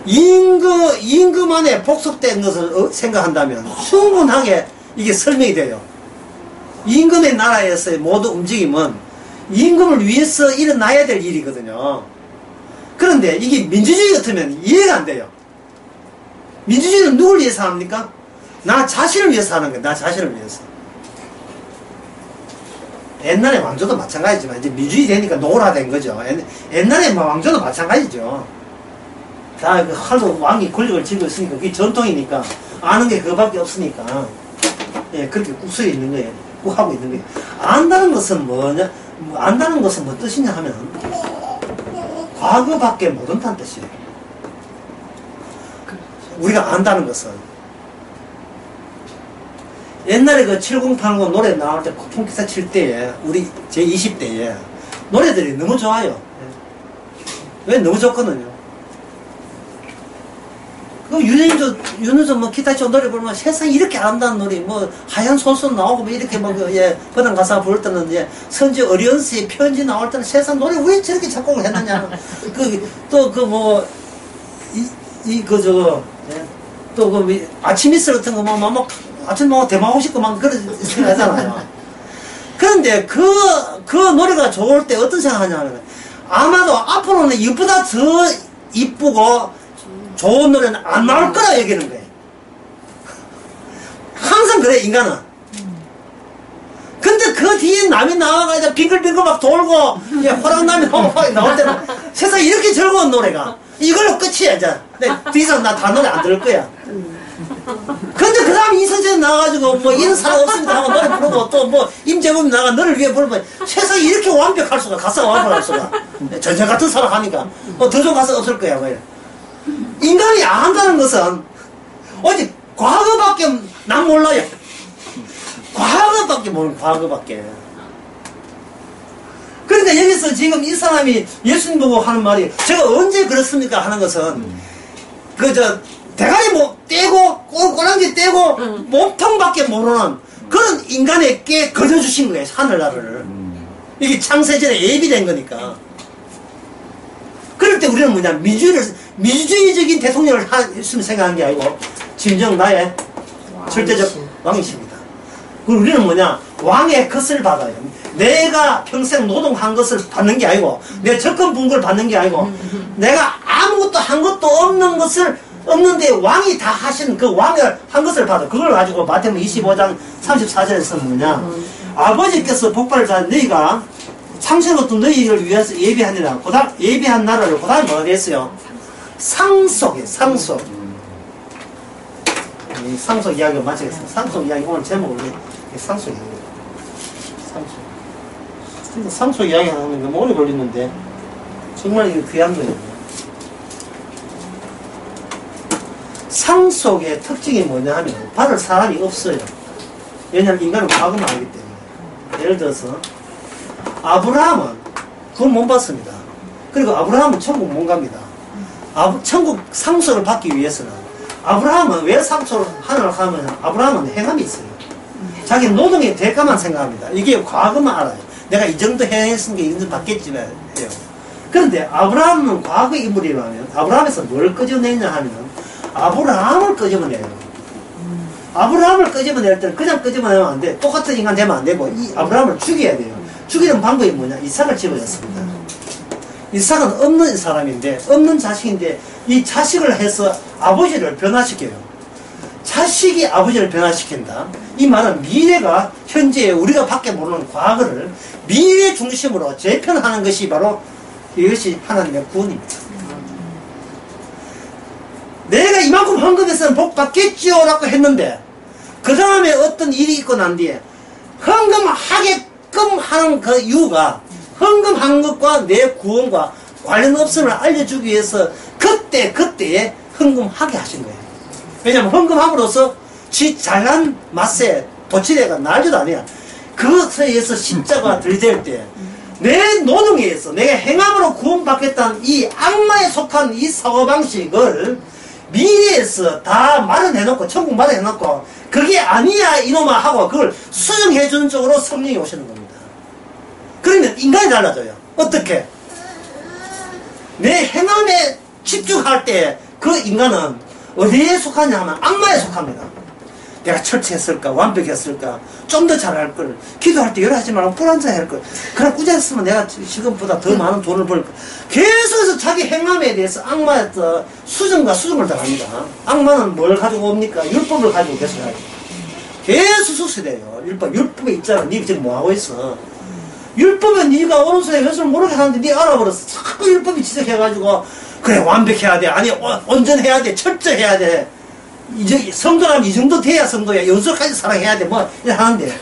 임금만에 복속된 것을 생각한다면 충분하게 이게 설명이 돼요. 임금의 나라에서의 모든 움직임은 임금을 위해서 일어나야 될 일이거든요. 그런데 이게 민주주의 같으면 이해가 안 돼요. 민주주의는 누굴 위해서 합니까? 나 자신을 위해서 하는 거예요. 나 자신을 위해서. 옛날에 왕조도 마찬가지지만 이제 민주주의 되니까 노골화된 거죠. 옛날에 왕조도 마찬가지죠. 다 하도 왕이 권력을 쥐고 있으니까 그게 전통이니까 아는 게 그거밖에 없으니까 예, 그렇게 꾹 서 있는 거예요. 꾹 하고 있는 거예요. 안다는 것은 뭐냐? 안다는 것은 뭐 뜻이냐 하면 과거밖에 모른다는 뜻이에요. 우리가 안다는 것은 옛날에 그 7080 노래 나올 때 통기타 칠 때에 우리 제 20대에 노래들이 너무 좋아요. 왜 너무 좋거든요. 그 윤은조 뭐 기타 치고 노래 부르면 세상에 이렇게 아름다운 노래 뭐 하얀 솔솔 나오고 뭐 이렇게 뭐 예, 버당 가사 부를 때는 예, 선지 어리언스의 편지 나올 때는 세상 노래 왜 저렇게 작곡을 했느냐. 또 그 뭐 또 그 아침 이슬 같은 거 뭐 아침 뭐 대마고 싶고 막 그런 생각하잖아요. 그런데 그 노래가 좋을 때 어떤 생각하냐면 아마도 앞으로는 이보다 더 이쁘고 좋은 노래는 안 나올 거라 얘기하는 거예요. 항상 그래 인간은. 근데 그 뒤에 남이 나와가지고 빙글빙글 막 돌고 예, 호랑남이 나올 때는 세상에 이렇게 즐거운 노래가 이걸로 끝이야 이제. 더 이상 나 다 노래 안 들을 거야. 근데 그 다음에 이선재 나와가지고 뭐 이런 사람 없습니다 하고 노래 부르고 또 뭐 임재범 나가 너를 위해 부르면 세상에 이렇게 완벽할 수가 가사가 완벽할 수가 전쟁 같은 사람 하니까 더 좋은 가사가 없을 거야 뭐. 인간이 안 한다는 것은 어디 과거밖에 난 몰라요. 과거밖에 모르는 과거밖에. 그러니까 여기서 지금 이 사람이 예수님 보고 하는 말이 제가 언제 그렇습니까 하는 것은 그저 대가리 뭐 떼고 꼬랑지 떼고 몸통밖에 모르는 그런 인간에게 거저주신 거예요. 하늘나라를. 이게 창세전에 예비된 거니까. 그럴 때 우리는 뭐냐 민주주의적인 대통령을 했으면 생각한 게 아니고 진정 나의 절대적 왕이십니다. 그리고 우리는 뭐냐 왕의 것을 받아요. 내가 평생 노동한 것을 받는 게 아니고 내 적금 분 걸 받는 게 아니고 내가 아무것도 한 것도 없는데 왕이 다 하신 그 왕을 한 것을 받아. 그걸 가지고 마태복음 25장 34절에서 뭐냐 아버지께서 복받을 자 너희가 창세부터 너희를 위해서 예비하니라. 예비한 나라를 그 다음에 뭐가 됐어요? 상속이에요. 상속. 상속 이야기를 마치겠습니다. 상속 이야기 오늘 제목을 상속 이야기. 상속 이야기 하는 게 너무 오래 걸리는데 정말 이거 귀한 거예요. 상속의 특징이 뭐냐 하면 받을 사람이 없어요. 왜냐하면 인간은 과거만 알기 때문에. 예를 들어서 아브라함은 그걸 못 받습니다. 그리고 아브라함은 천국 못 갑니다. 천국 상속을 받기 위해서는 아브라함은 왜 상속을 하느라 하면 아브라함은 행함이 있어요. 자기 노동의 대가만 생각합니다. 이게 과거만 알아요. 내가 이 정도 행했으니까 이 정도 받겠지 해요. 그런데 아브라함은 과거 인물이라면 아브라함에서 뭘 끄집어내냐 하면 아브라함을 끄집어내요. 아브라함을 끄집어낼 때는 그냥 끄집어내면 안 돼. 똑같은 인간 되면 안 되고 이 아브라함을 죽여야 돼요. 죽이는 방법이 뭐냐? 이삭을 집어줬습니다. 이삭은 없는 사람인데 없는 자식인데 이 자식을 해서 아버지를 변화시켜요. 자식이 아버지를 변화시킨다. 이 말은 미래가 현재 우리가 밖에 모르는 과거를 미래 중심으로 재편하는 것이 바로 이것이 하나님의 구원입니다. 내가 이만큼 헌금했으면 복 받겠지요 라고 했는데 그 다음에 어떤 일이 있고 난 뒤에 헌금하게끔 하는 그 이유가 헌금한 것과 내 구원과 관련 없음을 알려주기 위해서 그때에 헌금하게 하신 거예요. 왜냐하면 헌금함으로써 지 잘난 맛에 도치대가 날지도 아니야. 그것에 의해서 십자가 들이댈 때 내 노동에 의해서 내가 행함으로 구원받겠다는 이 악마에 속한 이 사고방식을 미래에서 다 마련해놓고 천국 마련해놓고 그게 아니야 이놈아 하고 그걸 수정해주는 쪽으로 성령이 오시는 겁니다. 그러면 인간이 달라져요. 어떻게? 내 행함에 집중할 때 그 인간은 어디에 속하냐 하면 악마에 속합니다. 내가 철저했을까? 완벽했을까? 좀 더 잘할 걸. 기도할 때 열하지 말고 불안정해 할 걸. 그래 꾸짖었으면 내가 지금보다 더 많은 돈을 벌 걸. 계속해서 자기 행함에 대해서 악마의 수정과 수정을 당합니다. 악마는 뭘 가지고 옵니까? 율법을 가지고 계속 하죠. 계속 숙세돼요. 율법의 입장은 니 지금 뭐하고 있어? 율법은 네가 오른손에 왼손을 모르게 하는데 네 알아버렸어. 자꾸 율법이 지적해가지고 그래 완벽해야 돼. 아니 온전해야 돼. 철저해야 돼. 이제 성도라면 이 정도 돼야 성도야. 연속까지 사랑해야 돼. 뭐 이렇게 하는데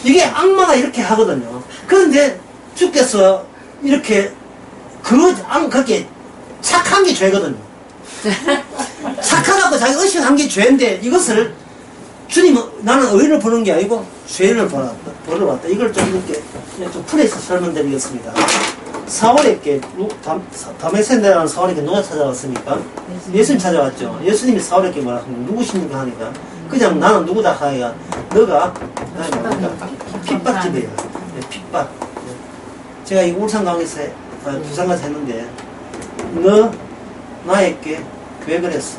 이게 악마가 이렇게 하거든요. 그런데 주께서 이렇게 그렇게 착한 게 죄거든요. 착하다고 자기 의식한 게 죄인데 이것을 주님은 나는 의를 보는 게 아니고 죄를 보러 왔다. 이걸 좀 이렇게 좀 풀어서 설명드리겠습니다. 사울에게 다메섹이라는 사울에게 누가 찾아왔습니까? 예수님 찾아왔죠. 예수님이 사울에게 뭐라 하면 누구십니까 하니까 그냥 나는 누구다 하니까 너가 핍박집이에요. 핍박. 제가 이 울산강에서 부산가서 했는데 너 나에게 왜 그랬어?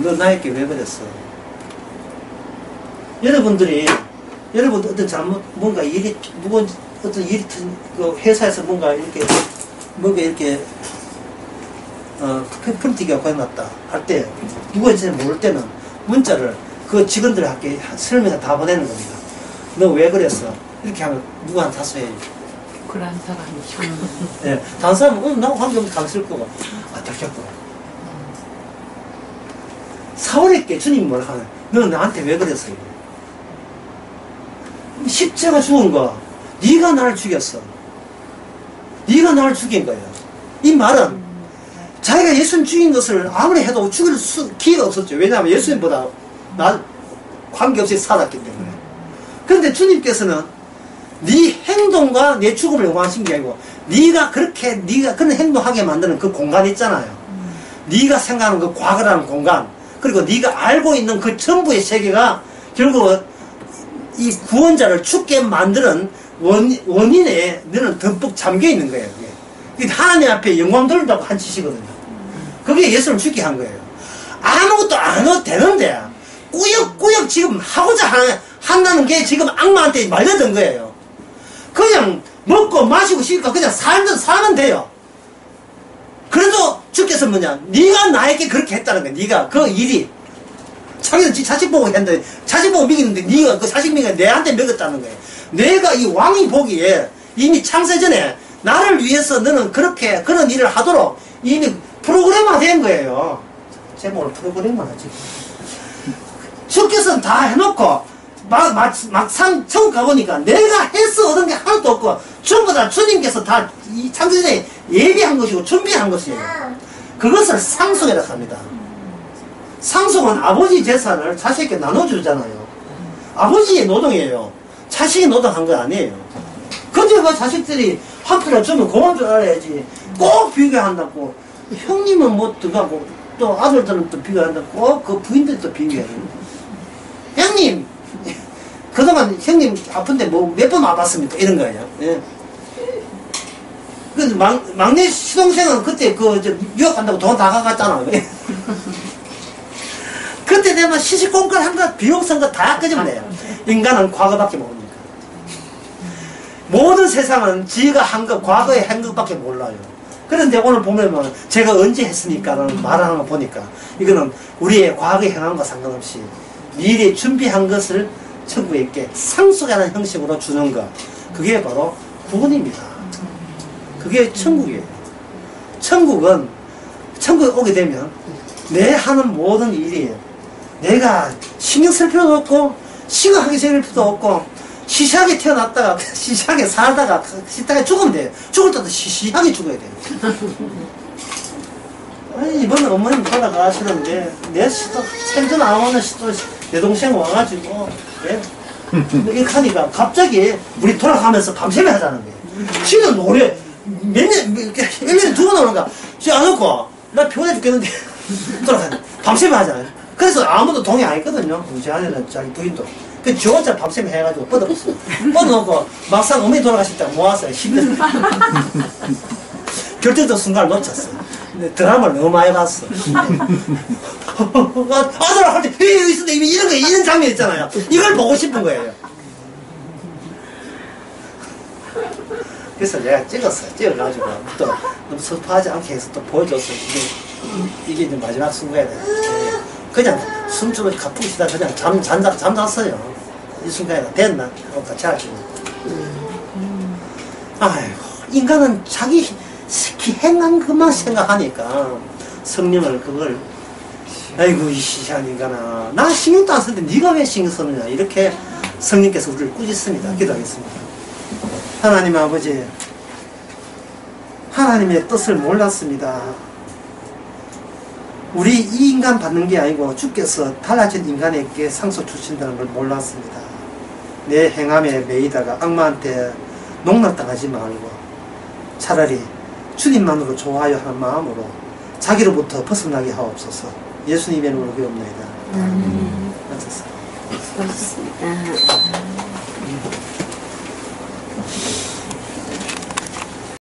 너 나에게 왜 그랬어? 여러분들 어떤 잘못 뭔가 일이 어떤 일이 그 회사에서 뭔가 이렇게 프린팅가 고장났다 할 때 누구인지 모를 때는 문자를 그 직원들한테 설명해서 다 보내는 겁니다. 너 왜 그랬어? 이렇게 하면 누구한테 다소해야지. 그런 사람이 네, 다른 사람은 나하고 관계없는 당쓸 거고 들켰고 사울에게 주님이 뭐라 하냐 너 나한테 왜 그랬어? 십자가 죽은 거 네가 나를 죽였어. 네가 나를 죽인 거야. 이 말은 자기가 예수님 죽인 것을 아무리 해도 죽일 기회가 없었죠. 왜냐하면 예수님보다 관계없이 살았기 때문에. 그런데 주님께서는 네 행동과 내 죽음을 요구하신 게 아니고 네가 그런 행동하게 만드는 그 공간 있잖아요. 네가 생각하는 그 과거라는 공간 그리고 네가 알고 있는 그 전부의 세계가 결국 이 구원자를 죽게 만드는 원인에 너는 듬뿍 잠겨 있는 거예요. 그게 하나님 앞에 영광 돌린다고 한 짓이거든요. 그게 예수를 죽게 한 거예요. 아무것도 안 해도 되는데 꾸역꾸역 지금 하고자 한다는 게 지금 악마한테 말려든 거예요. 그냥 먹고 마시고 쉬니까 그냥 살면 돼요. 그래도 주께서 뭐냐 네가 나에게 그렇게 했다는 거야. 네가 그 일이 자기는 자식 보고 했는데 자식 보고 먹이는데 네가 그 자식 먹이가 내한테 먹였다는 거예요. 내가 이 왕이 보기에 이미 창세 전에 나를 위해서 너는 그렇게 그런 일을 하도록 이미 프로그램화 된 거예요. 제목을 프로그램화 하지. 주께서는 다 해놓고 막상 천국 가보니까 내가 해서 얻은 게 하나도 없고 전부 다 주님께서 다 이 창세 전에 예비한 것이고 준비한 것이에요. 그것을 상속이라고 합니다. 상속은 아버지 재산을 자식에게 나눠주잖아요. 아버지의 노동이에요. 자식이 노동한 거 아니에요. 근데 그 자식들이 한 푼을 주면 고마운 줄 알아야지. 꼭 비교한다고. 형님은 뭐 들어가고 또 아들들은 또 비교한다고 꼭 그 부인들도 비교해요. 형님 그동안 형님 아픈데 뭐 몇 번 와봤습니까? 이런 거예요. 예. 그 막내 시동생은 그때 유학 간다고 돈 다 가갔잖아. 그때 내가 시시콜콜한 거, 비용선 거 다 끄집어내요. 인간은 과거밖에 모릅니까? 모든 세상은 지가 한 것, 과거에 한 것밖에 몰라요. 그런데 오늘 보면 제가 언제 했으니까 라는 말하는 거 보니까 이거는 우리의 과거에 행한 거 상관없이 미래에 준비한 것을 천국에 있게 상속하는 형식으로 주는 것. 그게 바로 구원입니다. 그게 천국이에요. 천국에 오게 되면 내 하는 모든 일이 내가 신경 쓸 필요도 없고 신경하기 될 필요도 없고 시시하게 태어났다가 시시하게 살다가 시시하게 죽으면 돼요. 죽을 때도 시시하게 죽어야 돼요. 아니, 이번에 어머님 돌아가시는데 내 시도 생전 안 오는 시도 내 동생 와가지고 예? 이렇게 하니까 갑자기 우리 돌아가면서 밤새며 하자는 거예요. 지는 노래 몇 년, 1년에 2번 오는가? 안 놓고 나 피곤해 죽겠는데 돌아가자. 밤새며 하잖아요. 그래서 아무도 동의 안 했거든요. 제 아내는 자기 부인도. 그 저 혼자 밤새며 해가지고 뻗어봤어. 뻗어놓고 막상 어머니 돌아가실 때 모았어요. 10년. 결정적 순간을 놓쳤어. 근데 드라마를 너무 많이 봤어. 아들아 할 때, 이런 장면 있잖아요. 이걸 보고 싶은 거예요. 그래서 내가 찍었어요. 찍어가지고 또 너무 섭하지 않게 해서 또 보여줬어요. 이게 이제 마지막 순간에 그냥 숨줄을 가쁘게 쉬다 그냥 잠잤어요. 이 순간에 됐나? 같이 하시고. 아이고, 인간은 자기 행한 것만 생각하니까 성령을 그걸 아이고 이 시시한 인간아 나 신경도 안 쓰는데 네가 왜 신경 쓰느냐 이렇게 성령께서 우리를 꾸짖습니다. 기도하겠습니다. 하나님 아버지 하나님의 뜻을 몰랐습니다. 우리 이 인간 받는 게 아니고 주께서 달라진 인간에게 상속 주신다는 걸 몰랐습니다. 내 행함에 매이다가 악마한테 농락당하지 말고 차라리 주님만으로 좋아하여 하는 마음으로 자기로부터 벗어나게 하옵소서. 예수님의 이름으로 기도합니다. 아멘. 맞았어요. 수고하셨습니다.